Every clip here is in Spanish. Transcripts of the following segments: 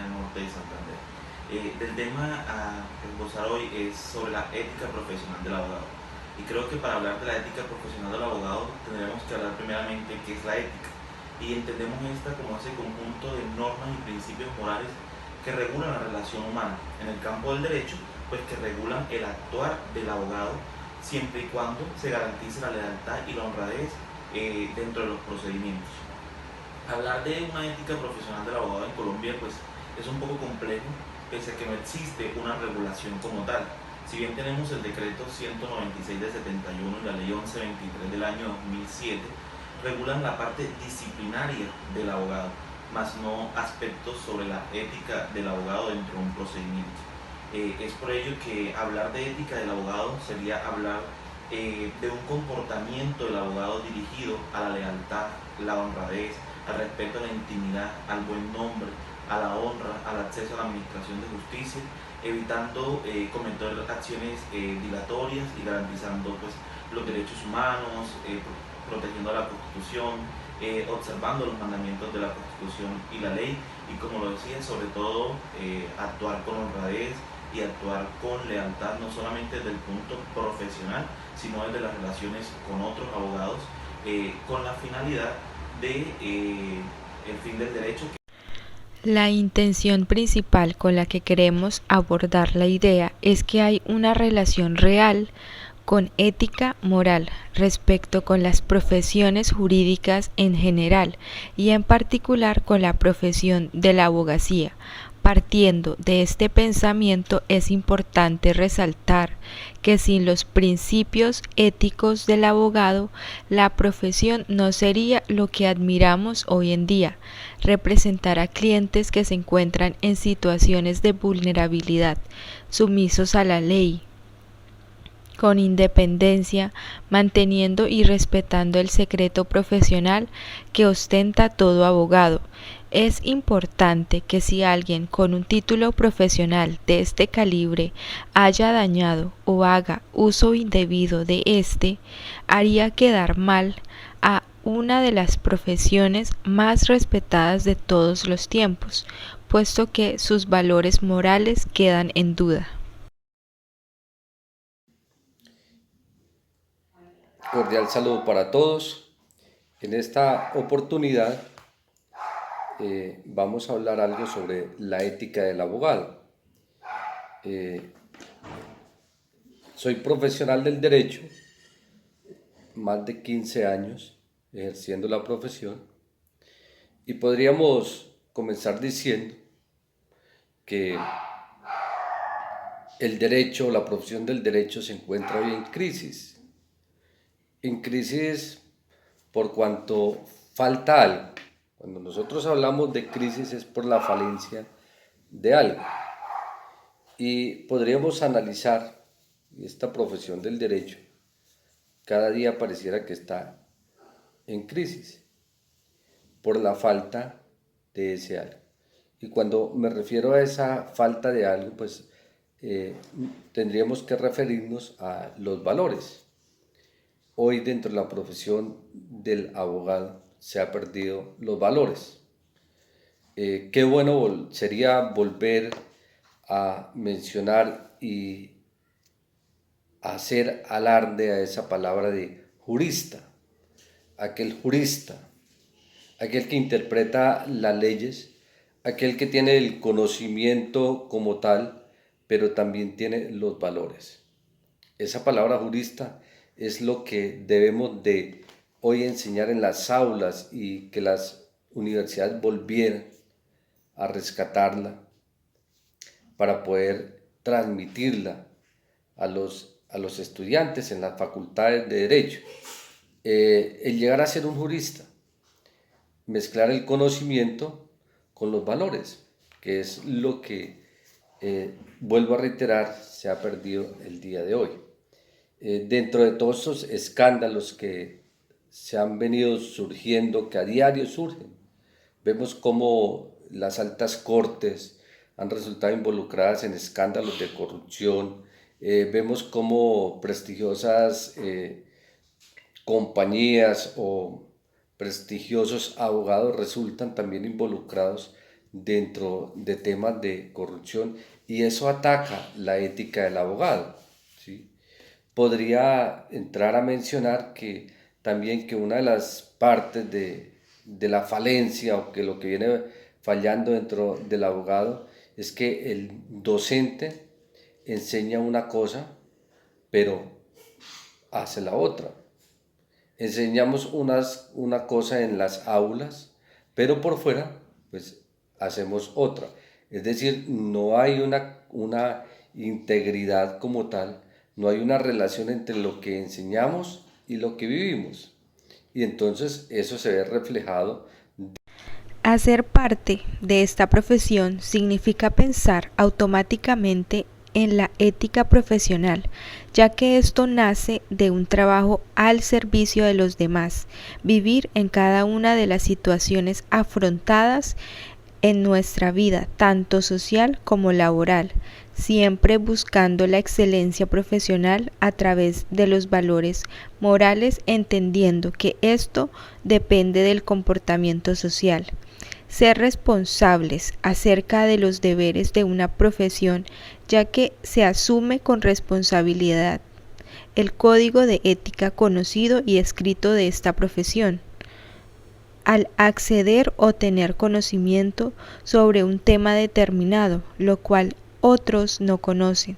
Área Norte de Santander. Del tema a esbozar hoy es sobre la ética profesional del abogado. Y creo que para hablar de la ética profesional del abogado tendremos que hablar primeramente qué es la ética. Y entendemos esta como ese conjunto de normas y principios morales que regulan la relación humana. En el campo del derecho, pues que regulan el actuar del abogado siempre y cuando se garantice la lealtad y la honradez dentro de los procedimientos. Hablar de una ética profesional del abogado en Colombia pues es un poco complejo, pese a que no existe una regulación como tal. Si bien tenemos el decreto 196 de 71 y la ley 1123 del año 2007, regulan la parte disciplinaria del abogado, más no aspectos sobre la ética del abogado dentro de un procedimiento. Es por ello que hablar de ética del abogado sería hablar de un comportamiento del abogado dirigido a la lealtad, la honradez, al respeto a la intimidad, al buen nombre, a la honra, al acceso a la administración de justicia, evitando cometer acciones dilatorias y garantizando pues, los derechos humanos, protegiendo la Constitución, observando los mandamientos de la Constitución y la ley, y como lo decía, sobre todo actuar con honradez y actuar con lealtad, no solamente desde el punto profesional, sino desde las relaciones con otros abogados, con la finalidad de el fin del derecho. La intención principal con la que queremos abordar la idea es que hay una relación real con ética moral respecto con las profesiones jurídicas en general y en particular con la profesión de la abogacía. Partiendo de este pensamiento es importante resaltar que sin los principios éticos del abogado, la profesión no sería lo que admiramos hoy en día, representar a clientes que se encuentran en situaciones de vulnerabilidad, sumisos a la ley, con independencia, manteniendo y respetando el secreto profesional que ostenta todo abogado. Es importante que si alguien con un título profesional de este calibre haya dañado o haga uso indebido de este, haría quedar mal a una de las profesiones más respetadas de todos los tiempos, puesto que sus valores morales quedan en duda. Cordial saludo para todos. En esta oportunidad vamos a hablar algo sobre la ética del abogado. Eh, Soy profesional del derecho, más de 15 años ejerciendo la profesión, y podríamos comenzar diciendo que el derecho, la profesión del derecho se encuentra hoy en crisis. En crisis por cuanto falta algo. Cuando nosotros hablamos de crisis es por la falencia de algo. Y podríamos analizar esta profesión del derecho. Cada día pareciera que está en crisis por la falta de ese algo. Y cuando me refiero a esa falta de algo, pues tendríamos que referirnos a los valores. Hoy dentro de la profesión del abogado se ha perdido los valores. Qué bueno sería volver a mencionar y hacer alarde a esa palabra de jurista, jurista, aquel que interpreta las leyes, aquel que tiene el conocimiento como tal, pero también tiene los valores. Esa palabra jurista es lo que debemos de hoy enseñar en las aulas y que las universidades volvieran a rescatarla para poder transmitirla a los estudiantes en las facultades de Derecho. El llegar a ser un jurista, mezclar el conocimiento con los valores, que es lo que, vuelvo a reiterar, se ha perdido el día de hoy. Dentro de todos esos escándalos que se han venido surgiendo, que a diario surgen, vemos cómo las altas cortes han resultado involucradas en escándalos de corrupción. Vemos cómo prestigiosas compañías o prestigiosos abogados resultan también involucrados dentro de temas de corrupción y eso ataca la ética del abogado, ¿sí? Podría entrar a mencionar que también que una de las partes de la falencia o que lo que viene fallando dentro del abogado es que el docente enseña una cosa, pero hace la otra. Enseñamos una cosa en las aulas, pero por fuera, pues hacemos otra. Es decir, no hay una integridad como tal, no hay una relación entre lo que enseñamos y lo que vivimos. Y entonces eso se ve reflejado. Hacer parte de esta profesión significa pensar automáticamente en la ética profesional, ya que esto nace de un trabajo al servicio de los demás, vivir en cada una de las situaciones afrontadas en nuestra vida, tanto social como laboral, siempre buscando la excelencia profesional a través de los valores morales, entendiendo que esto depende del comportamiento social. Ser responsables acerca de los deberes de una profesión, ya que se asume con responsabilidad el código de ética conocido y escrito de esta profesión. Al acceder o tener conocimiento sobre un tema determinado, lo cual otros no conocen,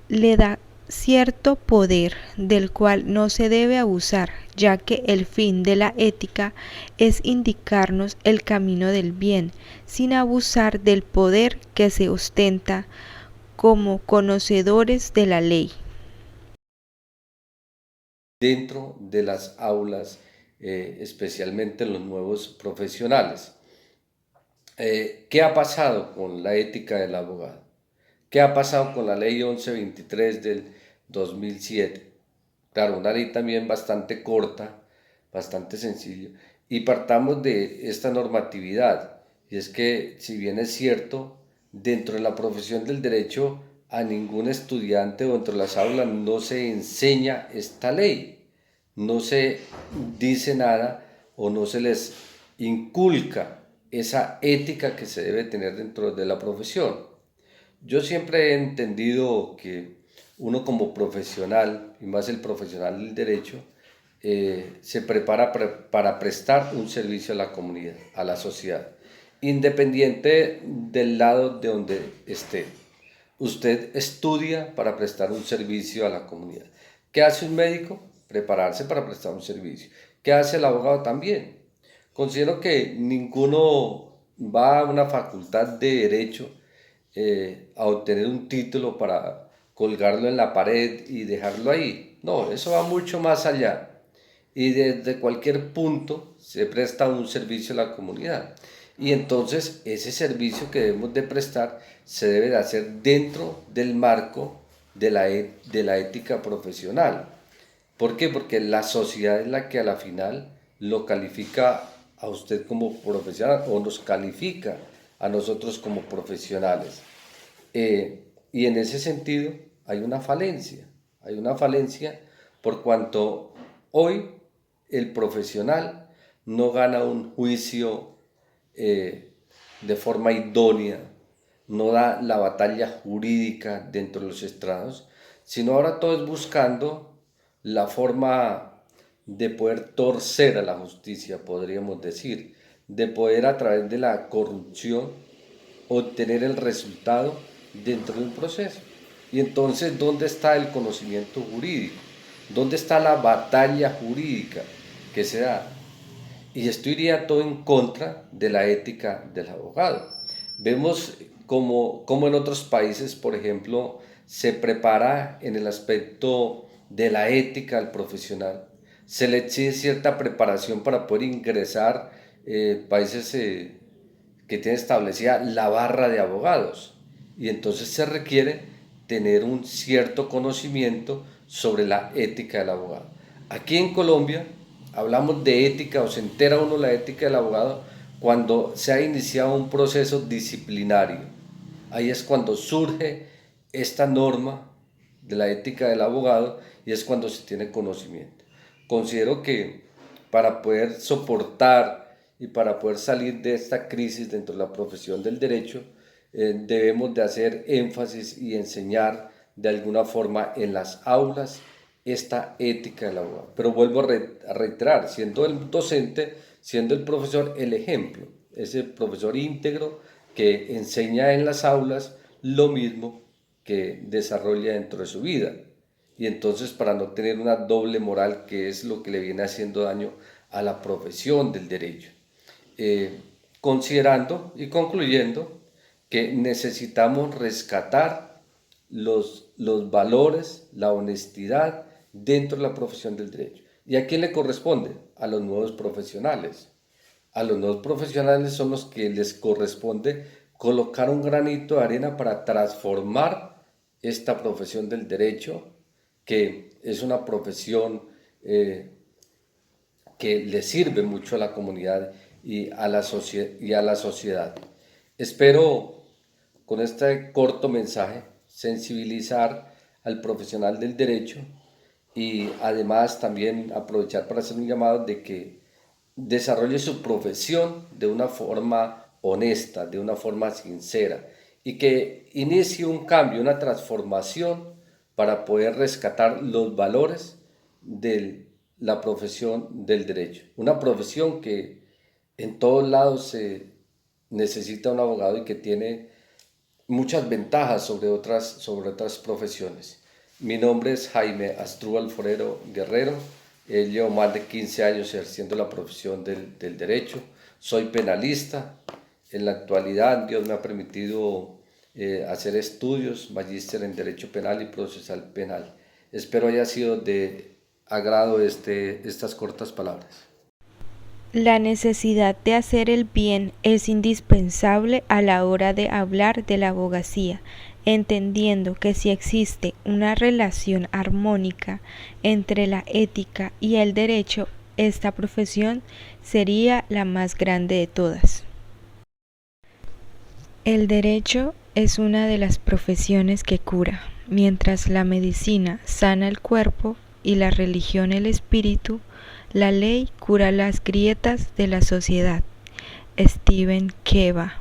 le da cierto poder del cual no se debe abusar, ya que el fin de la ética es indicarnos el camino del bien, sin abusar del poder que se ostenta como conocedores de la ley. Dentro de las aulas, especialmente los nuevos profesionales. ¿Qué ha pasado con la ética del abogado? ¿Qué ha pasado con la ley 1123 del 2007? Claro, una ley también bastante corta, bastante sencilla. Y partamos de esta normatividad. Y es que, si bien es cierto, dentro de la profesión del derecho, a ningún estudiante o dentro de las aulas no se enseña esta ley. No se dice nada o no se les inculca esa ética que se debe tener dentro de la profesión. Yo siempre he entendido que uno como profesional, y más el profesional del derecho, se prepara para prestar un servicio a la comunidad, a la sociedad, independiente del lado de donde esté. Usted estudia para prestar un servicio a la comunidad. ¿Qué hace un médico? Prepararse para prestar un servicio. ¿Qué hace el abogado también? Considero que ninguno va a una facultad de derecho a obtener un título para colgarlo en la pared y dejarlo ahí. No, eso va mucho más allá. Y desde cualquier punto se presta un servicio a la comunidad. Y entonces ese servicio que debemos de prestar se debe de hacer dentro del marco de la ética profesional. ¿Por qué? Porque la sociedad es la que a la final lo califica a usted como profesional o nos califica a nosotros como profesionales. Y en ese sentido hay una falencia por cuanto hoy el profesional no gana un juicio de forma idónea, no da la batalla jurídica dentro de los estrados, sino ahora todo es buscando la forma de poder torcer a la justicia, podríamos decir, de poder a través de la corrupción obtener el resultado dentro de un proceso. Y entonces, ¿dónde está el conocimiento jurídico? ¿Dónde está la batalla jurídica que se da? Y esto iría todo en contra de la ética del abogado. Vemos como en otros países, por ejemplo, se prepara en el aspecto de la ética al profesional. Se le exige cierta preparación para poder ingresar países que tienen establecida la barra de abogados. Y entonces se requiere tener un cierto conocimiento sobre la ética del abogado. Aquí en Colombia hablamos de ética o se entera uno la ética del abogado cuando se ha iniciado un proceso disciplinario. Ahí es cuando surge esta norma de la ética del abogado y es cuando se tiene conocimiento. Considero que para poder soportar y para poder salir de esta crisis dentro de la profesión del derecho, debemos de hacer énfasis y enseñar de alguna forma en las aulas esta ética del abogado. Pero vuelvo a reiterar, siendo el docente, siendo el profesor el ejemplo, ese profesor íntegro que enseña en las aulas lo mismo que desarrolla dentro de su vida. Y entonces, para no tener una doble moral, que es lo que le viene haciendo daño a la profesión del derecho. Considerando y concluyendo que necesitamos rescatar los valores, la honestidad dentro de la profesión del derecho. ¿Y a quién le corresponde? A los nuevos profesionales. A los nuevos profesionales son los que les corresponde colocar un granito de arena para transformar esta profesión del derecho, que es una profesión que le sirve mucho a la comunidad y a la sociedad. Espero con este corto mensaje sensibilizar al profesional del derecho y además también aprovechar para hacer un llamado de que desarrolle su profesión de una forma honesta, de una forma sincera, y que inicie un cambio, una transformación para poder rescatar los valores de la profesión del derecho. Una profesión que en todos lados se necesita un abogado y que tiene muchas ventajas sobre otras profesiones. Mi nombre es Jaime Asdrúbal Forero Guerrero. Llevo más de 15 años ejerciendo la profesión del derecho. Soy penalista. En la actualidad, Dios me ha permitido hacer estudios, magíster en Derecho Penal y Procesal Penal. Espero haya sido de agrado estas cortas palabras. La necesidad de hacer el bien es indispensable a la hora de hablar de la abogacía, entendiendo que si existe una relación armónica entre la ética y el derecho, esta profesión sería la más grande de todas. El derecho es una de las profesiones que cura, mientras la medicina sana el cuerpo y la religión el espíritu. La ley cura las grietas de la sociedad. Steven Keva.